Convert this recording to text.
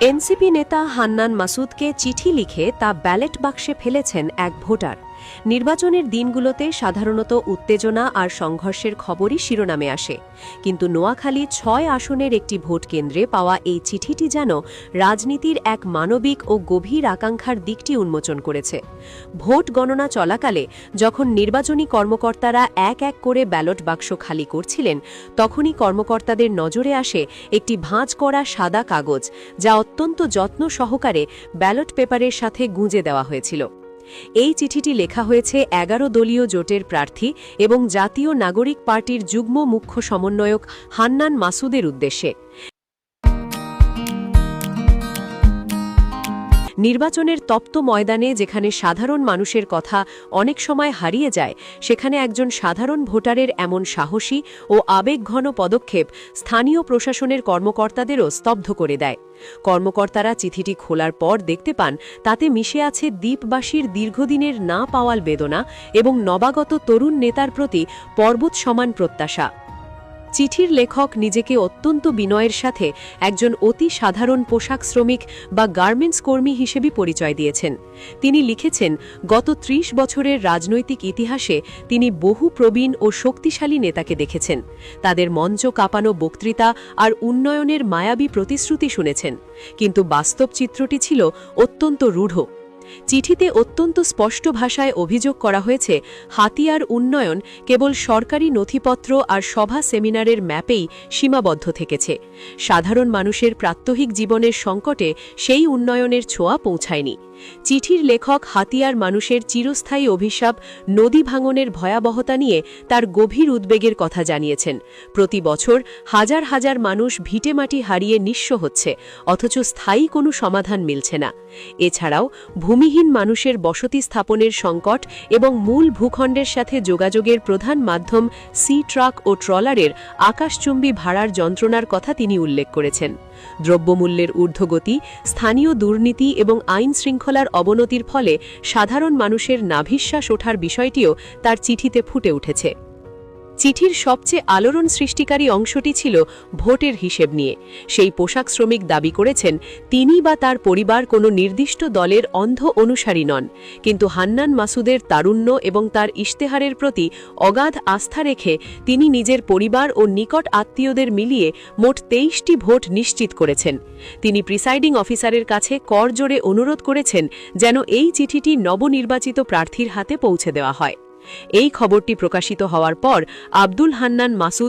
NCP নেতা হান্নান মাসুদকে চিঠি লিখে তা ব্যালট বাক্সে ফেলেছেন এক ভোটার। নির্বাচনের দিনগুলোতে সাধারণত উত্তেজনা আর সংঘর্ষের খবরই শিরোনামে আসে, কিন্তু নোয়াখালী ৬ আসনের একটি ভোট কেন্দ্রে পাওয়া এই চিঠিটি যেন রাজনীতির এক মানবিক ও গভীর আকাঙ্ক্ষার দিকটি উন্মোচন করেছে। ভোট গণনা চলাকালে যখন নির্বাচনী কর্মকর্তারা এক এক করে ব্যালট বাক্স খালি করছিলেন, তখনই কর্মকর্তাদের নজরে আসে একটি ভাঁজ করা সাদা কাগজ, যা অত্যন্ত যত্ন সহকারে ব্যালট পেপারের সাথে গুঁজে দেওয়া হয়েছিল। এই চিঠিটি লেখা হয়েছে ১১ দলীয় জোটের প্রার্থী এবং জাতীয় নাগরিক পার্টির যুগ্ম মুখ্য সমন্বয়ক হান্নান মাসুদের উদ্দেশ্যে। নির্বাচনের তপ্ত ময়দানে যেখানে সাধারণ মানুষের কথা অনেক সময় হারিয়ে যায়, সেখানে একজন সাধারণ ভোটারের এমন সাহসী ও আবেগঘন পদক্ষেপ স্থানীয় প্রশাসনের কর্মকর্তাদেরও স্তব্ধ করে দেয়। কর্মকর্তারা চিঠিটি খোলার পর দেখতে পান তাতে মিশে আছে দ্বীপবাসীর দীর্ঘদিনের না পাওয়ার বেদনা এবং নবাগত তরুণ নেতার প্রতি পর্বত সমান প্রত্যাশা। চিঠির লেখক নিজেকে অত্যন্ত বিনয়ের সাথে একজন অতি সাধারণ পোশাক শ্রমিক বা গার্মেন্টস কর্মী হিসেবে পরিচয় দিয়েছেন। তিনি লিখেছেন, গত ৩০ বছরের রাজনৈতিক ইতিহাসে তিনি বহু প্রবীণ ও শক্তিশালী নেতাকে দেখেছেন। তাদের মঞ্চ কাঁপানো বক্তৃতা আর উন্নয়নের মায়াবী প্রতিশ্রুতি শুনেছেন, কিন্তু বাস্তব চিত্রটি ছিল অত্যন্ত রূঢ়। চিঠিতে অত্যন্ত স্পষ্ট ভাষায় অভিযোগ করা হয়েছে, হাতিয়ার উন্নয়ন কেবল সরকারি নথিপত্র আর সভা সেমিনারের ম্যাপেই সীমাবদ্ধ থেকেছে। সাধারণ মানুষের প্রাত্যহিক জীবনের সংকটে সেই উন্নয়নের ছোঁয়া পৌঁছায়নি। চিঠির লেখক হাতিয়ার মানুষের চিরস্থায়ী অভিশাপ নদী ভাঙনের ভয়াবহতা নিয়ে তার গভীর উদ্বেগের কথা জানিয়েছেন। প্রতি বছর হাজার হাজার মানুষ ভিটেমাটি হারিয়ে নিঃস্ব হচ্ছে, অথচ স্থায়ী কোনো সমাধান মিলছে না। এছাড়াও ভূমিহীন মানুষের বসতি স্থাপনের সংকট এবং মূল ভূখণ্ডের সাথে যোগাযোগের প্রধান মাধ্যম সি ট্রাক ও ট্রলারের আকাশচুম্বী ভাড়ার যন্ত্রণার কথা তিনি উল্লেখ করেছেন। দ্রব্যমূল্যের ঊর্ধ্বগতি, স্থানীয় দুর্নীতি এবং আইন শৃঙ্খলার অবনতির ফলে সাধারণ মানুষের নাভিশ্বাস ওঠার বিষয়টিও তার চিঠিতে ফুটে উঠেছে। চিঠির সবচেয়ে আলোড়ন সৃষ্টিকারী অংশটি ছিল ভোটের হিসেব নিয়ে। সেই পোশাক শ্রমিক দাবি করেছেন তিনি বা তার পরিবার কোনো নির্দিষ্ট দলের অন্ধ অনুসারী নন, কিন্তু হান্নান মাসুদের তারুণ্য এবং তার ইশতেহারের প্রতি অগাধ আস্থা রেখে তিনি নিজের পরিবার ও নিকট আত্মীয়দের মিলিয়ে মোট ২৩টি ভোট নিশ্চিত করেছেন। তিনি প্রিসাইডিং অফিসারের কাছে করজোড়ে অনুরোধ করেছেন যেন এই চিঠিটি নবনির্বাচিত প্রার্থীর হাতে পৌঁছে দেওয়া হয়। এই খবরটি প্রকাশিত হওয়ার পর আব্দুল হান্নান মাসুদ